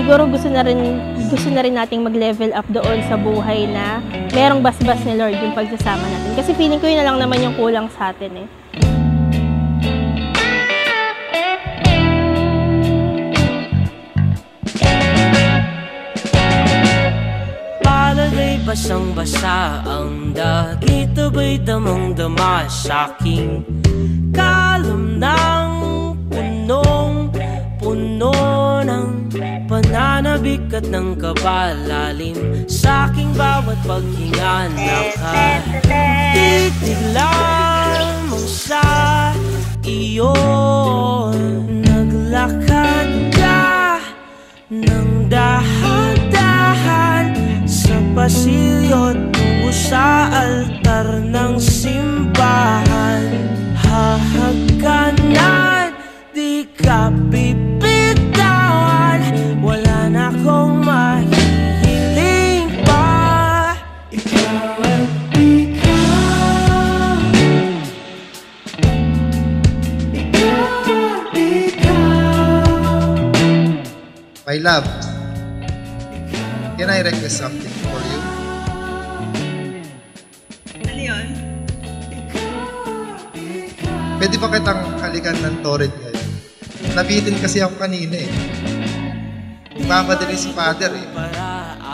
siguro gusto na rin nating mag-level up doon sa buhay na merong basbas ni Lord yung pagsasama natin. Kasi feeling ko yun na lang naman yung kulang sa atin eh. Palalay basang-basa ang dagit, abay damang-dama sa'king kalam ng punong-puno ng pananabik at ng kabalalim. Sa'king bawat paghinga nakatitig lamang sa iyo. Naglakad ka ng dahan-dahan sa pasilyo tungo sa altar ng simbahan. Hahagkanan, di ka bibitawan, wala na akong mahihiling pa. Ikaw at ikaw, ikaw at ikaw. My love, can I request something for you? Ano yun? Pwede ba kitang halikan ng torrent ngayon? Nabitin kasi ako kanina eh. Mamadali si father eh.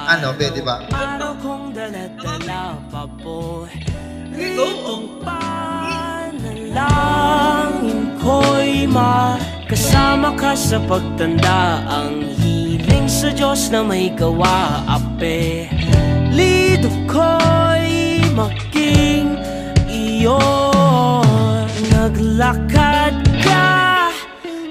Ano, pwede ba? Araw kong dala-dala pa po. Go! Panalangin ko'y makasama ka sa pagtanda. Ang hiling sa Diyos na may gawa, ape lido ko'y maging iyo. Naglakad ka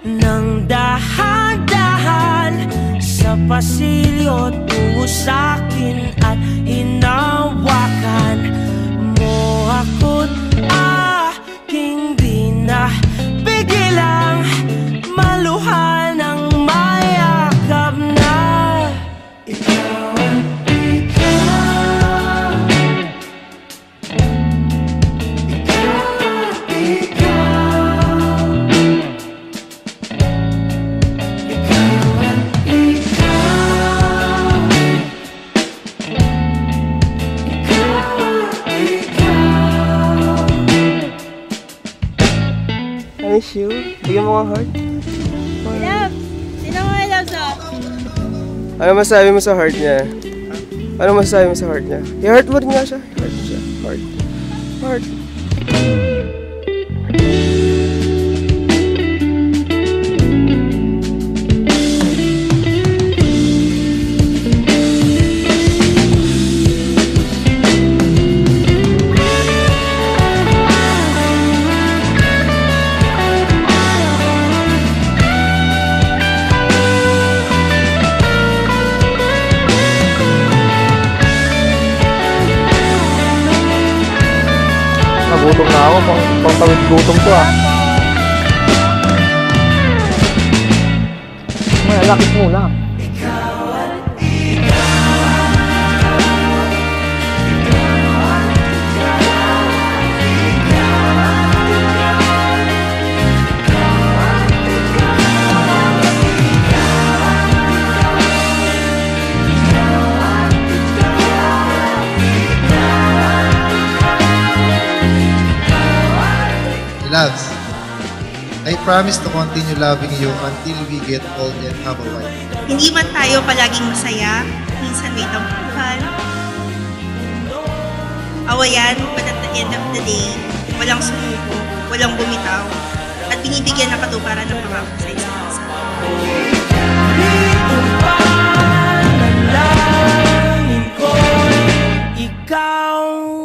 ng dahan-dahan sa pasilyo tungo sa'kin at hinawakan mo ako't aking di na pigilang maluhan ng mayakap na ikaw at ikaw. Nice you. Bigyan mo nga heart. Love! Sino mo I love sa? Ano masasabi mo sa heart niya? Ano masasabi mo sa heart niya? I-heart mo rin nga siya. Heart siya. Heart. Heart. Nagutom na ako, pang tawid gutom ko ah. Malakit muna. Loves, I promise to continue loving you until we get old and have a wife. Hindi man tayo palaging masaya, minsan may tampuhan, awayan, but at the end of the day, walang sumuko, walang bumitaw, at binibigyan ng katuparan ng pangako sa isa't isa.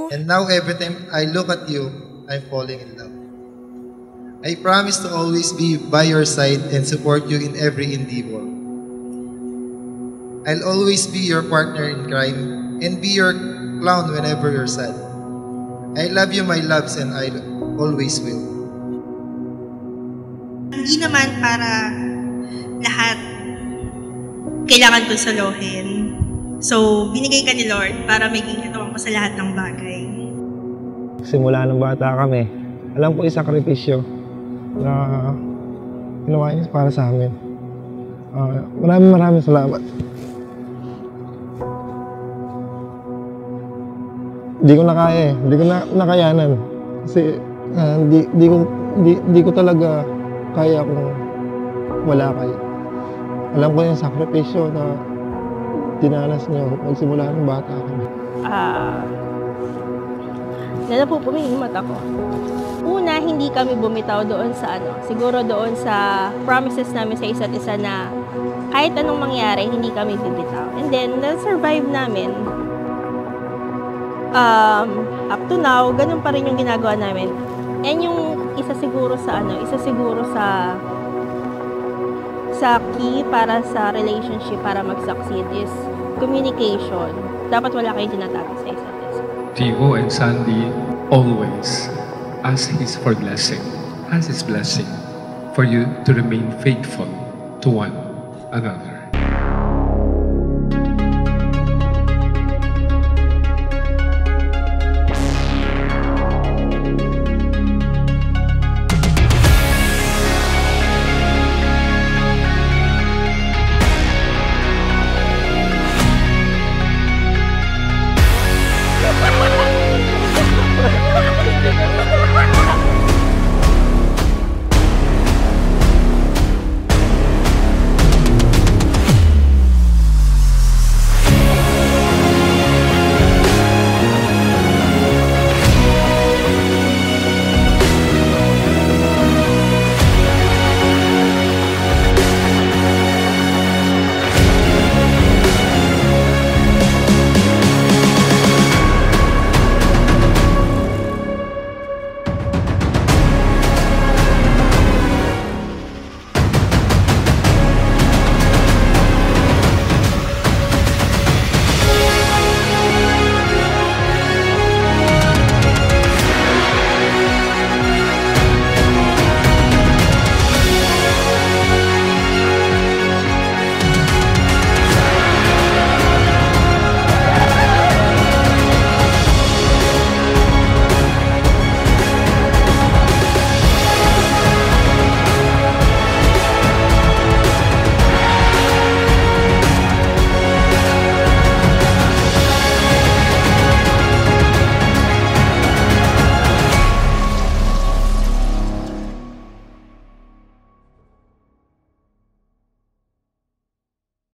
And now every time I look at you, I'm falling in love. I promise to always be by your side and support you in every endeavor. I'll always be your partner in crime and be your clown whenever you're sad. I love you, my loves, and I always will. Hindi naman para lahat kailangan ko solohin. So, binigay ka ni Lord para maging katawan ko sa lahat ng bagay. Simula ng bata kami, alam ko isakripisyo na ginawa niya para sa amin. Maraming salamat. Hindi ko na kaya eh. Hindi ko na nakayanan. Kasi di ko talaga kaya kung wala kayo. Alam ko yung sakripisyo na dinanas niyo magsimula ng bata kami. Napupumingin yung mata ko. Una, hindi kami bumitaw doon sa siguro doon sa promises namin sa isa't isa na kahit anong mangyari, hindi kami bibitaw. And then, na-survive namin. Up to now, ganun pa rin yung ginagawa namin. And yung isa siguro sa key para sa relationship, para mag-succeed is communication. Dapat wala kayong tinatago sa isa't isa. Gio and Sandy always ask His blessing for you to remain faithful to one another.